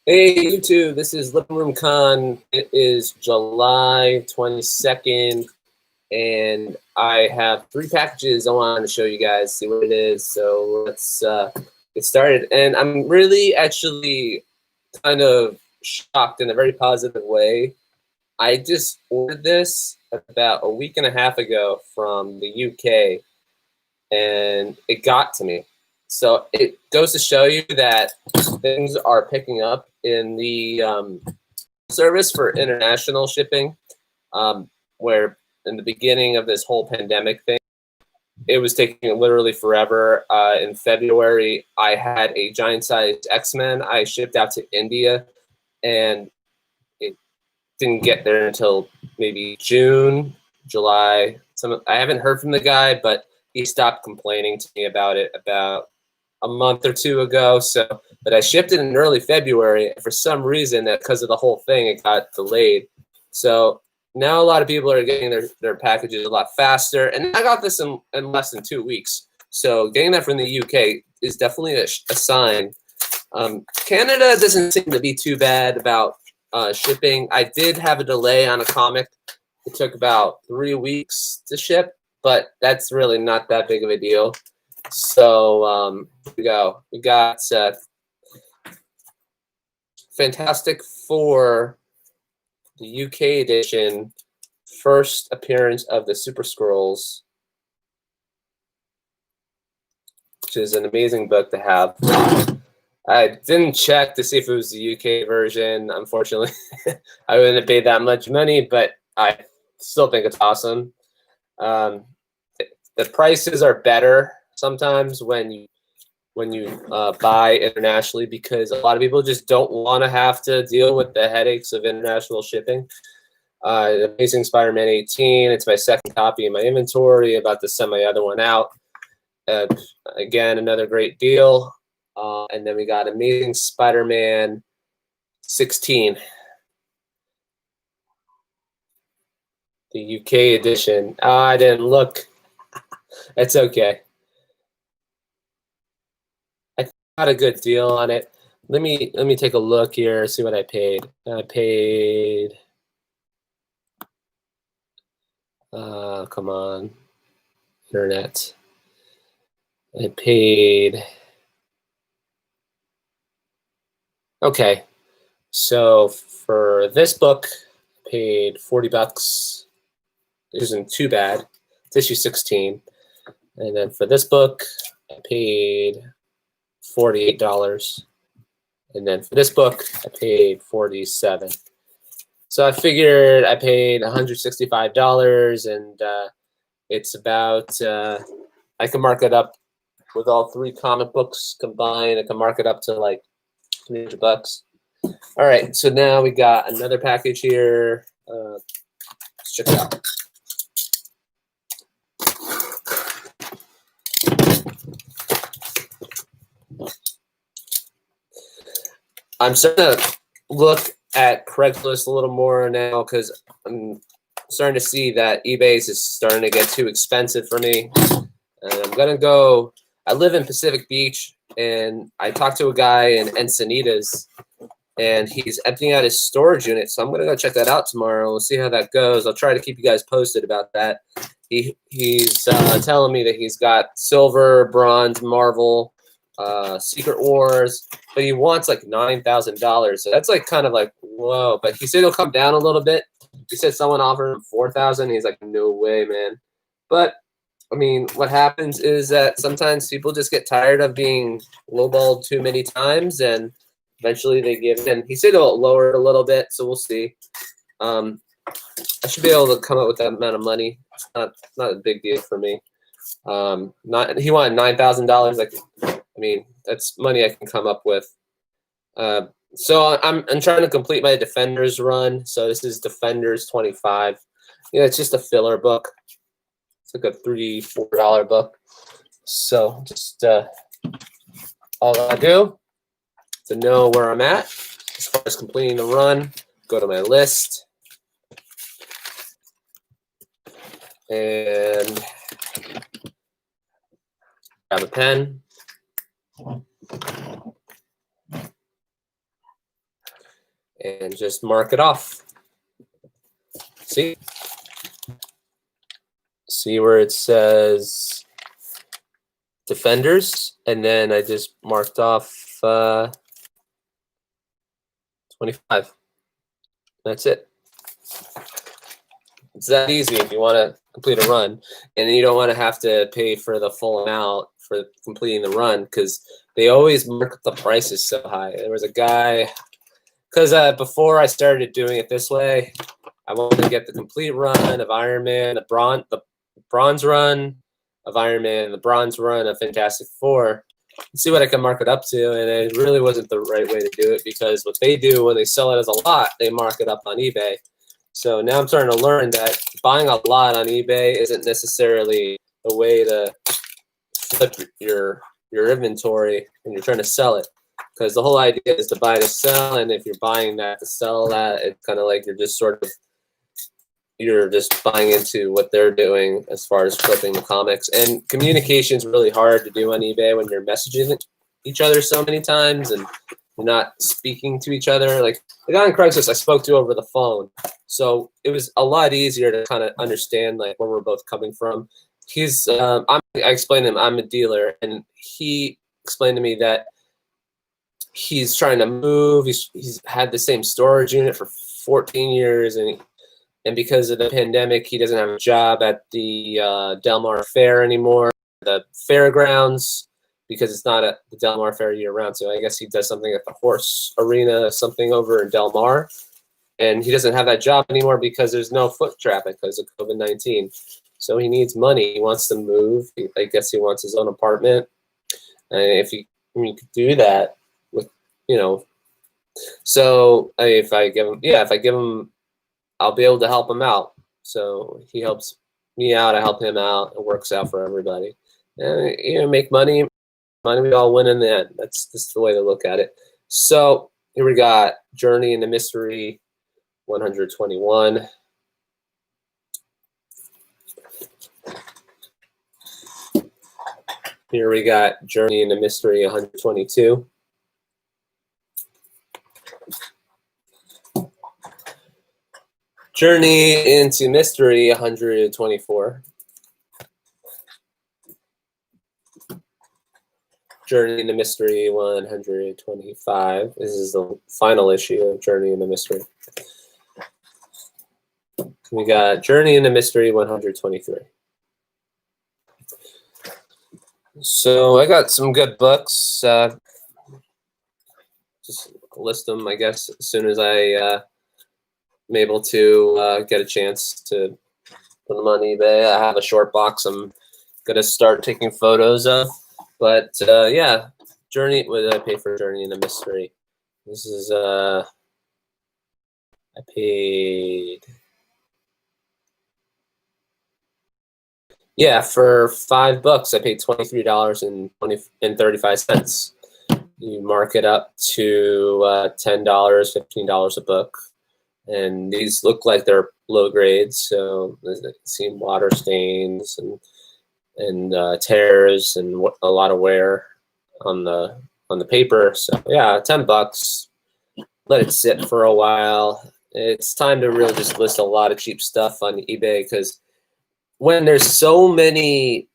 Hey YouTube, this is Living Room Con. It is July 22nd, and I have 3 packages I want to show you guys, see what it is. So let's get started. And I'm really actually kind of shocked in a very positive way. I just ordered this about a week and a half ago from the UK, and it got to me. So it goes to show you that things are picking up in the service for international shipping, where in the beginning of this whole pandemic thing, it was taking literally forever. In February, I had a giant-sized X-Men I shipped out to India, and it didn't get there until maybe June, July. I haven't heard from the guy, but he stopped complaining to me about it about a month or two ago. So, but I shipped it in early February. For some reason, that because of the whole thing, it got delayed. So now a lot of people are getting their packages a lot faster. And I got this in less than 2 weeks. So getting that from the UK is definitely a sign. Canada doesn't seem to be too bad about shipping. I did have a delay on a comic. It took about 3 weeks to ship, but that's really not that big of a deal. So here we go. We got Fantastic Four, the UK edition, first appearance of the Super Skrulls, which is an amazing book to have. I didn't check to see if it was the UK version. Unfortunately, I wouldn't have paid that much money, but I still think it's awesome. The prices are better sometimes when you buy internationally, because a lot of people just don't want to have to deal with the headaches of international shipping. Amazing Spider-Man 18. It's my second copy in my inventory. About to send my other one out. Again, another great deal. And then we got Amazing Spider-Man 16, the UK edition. I didn't look. It's okay. I got a good deal on it. Let me take a look here, see what I paid. I paid. Come on, internet. I paid. Okay, so for this book, I paid $40. It isn't too bad. It's issue 16. And then for this book, I paid $48. And then for this book, I paid $47. So I figured I paid $165, and it's about, I can mark it up with all 3 comic books combined. I can mark it up to like $300. All right, so now we got another package here. Let's check it out. I'm starting to look at Craigslist a little more now because I'm starting to see that eBay's is starting to get too expensive for me. And I'm going to go, I live in Pacific Beach, and I talked to a guy in Encinitas, and he's emptying out his storage unit. So I'm going to go check that out tomorrow. We'll see how that goes. I'll try to keep you guys posted about that. He's telling me that he's got silver, bronze, Marvel, Secret Wars, but he wants like $9,000. So that's like kind of like, whoa. But he said he'll come down a little bit. He said someone offered him $4,000. He's like, no way, man. But I mean, what happens is that sometimes people just get tired of being lowballed too many times, and eventually they give in. He said he'll lower it a little bit, so we'll see. I should be able to come up with that amount of money. It's not a big deal for me. He wanted $9,000. Like, I mean, that's money I can come up with. So I'm trying to complete my Defenders run. So this is Defenders 25. Yeah, it's just a filler book. It's like a $3-4 book. So just all I do to know where I'm at as far as completing the run, go to my list and grab a pen. and just mark it off. See where it says Defenders, and then I just marked off 25. That's it. It's that easy if you want to complete a run, and you don't want to have to pay for the full amount for completing the run, because they always mark the prices so high. There was a guy, because before I started doing it this way, I wanted to get the complete run of Iron Man, the bronze run of Iron Man, and the bronze run of Fantastic Four, and see what I can mark it up to. And it really wasn't the right way to do it, because what they do when they sell it as a lot, they mark it up on eBay. So now I'm starting to learn that buying a lot on eBay isn't necessarily the way to flip your inventory when you're trying to sell it, because the whole idea is to buy to sell, and if you're buying that to sell that, it's kind of like you're just buying into what they're doing as far as flipping the comics. And communication is really hard to do on eBay when you're messaging each other so many times and you're not speaking to each other. Like the guy on Craigslist I spoke to over the phone, so it was a lot easier to kind of understand like where we're both coming from. I explained to him I'm a dealer, and he explained to me that he's trying to move. He's had the same storage unit for 14 years, and because of the pandemic, he doesn't have a job at the Del Mar Fair anymore, the fairgrounds, because it's not at the Del Mar Fair year-round. So I guess he does something at the horse arena, something over in Del Mar. And he doesn't have that job anymore because there's no foot traffic because of COVID-19. So he needs money. He wants to move. I guess he wants his own apartment. And if he could do that with, so if I give him, I'll be able to help him out. So he helps me out, I help him out. It works out for everybody. And make money. We all win in the end. That's just the way to look at it. So here we got Journey into Mystery 121. Here we got Journey into Mystery 122. Journey into Mystery 124. Journey into Mystery 125. This is the final issue of Journey into Mystery. We got Journey into Mystery 123. So I got some good books. Just list them, I guess, as soon as I am able to get a chance to put them on eBay. I have a short box I'm going to start taking photos of. But yeah, Journey. What did I pay for Journey into Mystery? This is I paid, yeah, for $5. I paid $23.35. You mark it up to $10, $15 a book, and these look like they're low grades. So you see water stains and tears and a lot of wear on the paper. So yeah, $10. Let it sit for a while. It's time to really just list a lot of cheap stuff on eBay, because when there's so many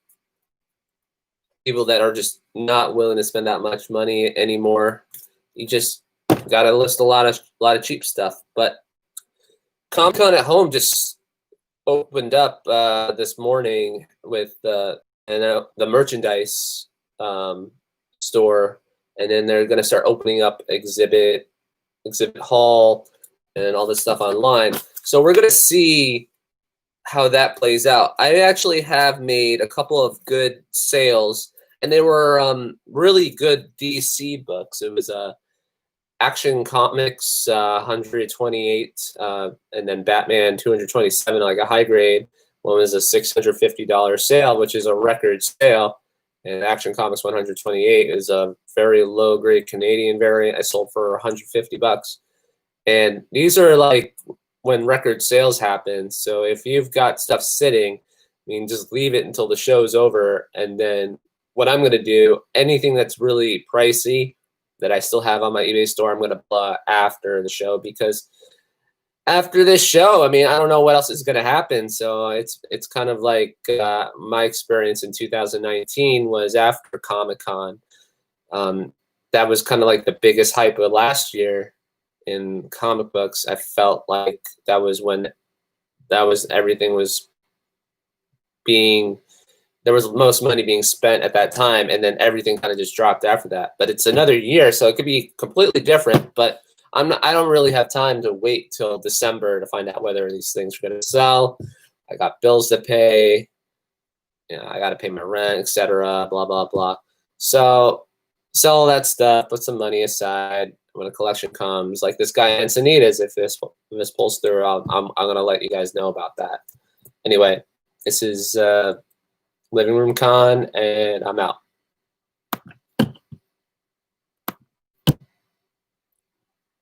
people that are just not willing to spend that much money anymore, you just gotta list a lot of cheap stuff. But Comic-Con at Home just opened up this morning with the merchandise store, and then they're going to start opening up exhibit hall and all this stuff online. So we're going to see how that plays out. I actually have made a couple of good sales, and they were really good DC books. It was Action Comics 128, and then Batman 227, like a high grade. One was a $650 sale, which is a record sale, and Action Comics 128 is a very low grade Canadian variant. I sold for $150. And these are like when record sales happen. So if you've got stuff sitting, just leave it until the show's over. And then what I'm going to do, anything that's really pricey, that I still have on my eBay store. I'm going to pull after the show, because after this show, I mean, I don't know what else is going to happen. So it's kind of like my experience in 2019 was after Comic-Con. That was kind of like the biggest hype of last year in comic books. I felt like that was when everything was being, there was most money being spent at that time, and then everything kind of just dropped after that. But it's another year, so it could be completely different. But I don't really have time to wait till December to find out whether these things are going to sell. I got bills to pay. I got to pay my rent, etc. Blah blah blah. So sell all that stuff. Put some money aside. When a collection comes, like this guy Encinitas, if this pulls through, I'm gonna let you guys know about that. Anyway, this is Living Room Con, and I'm out.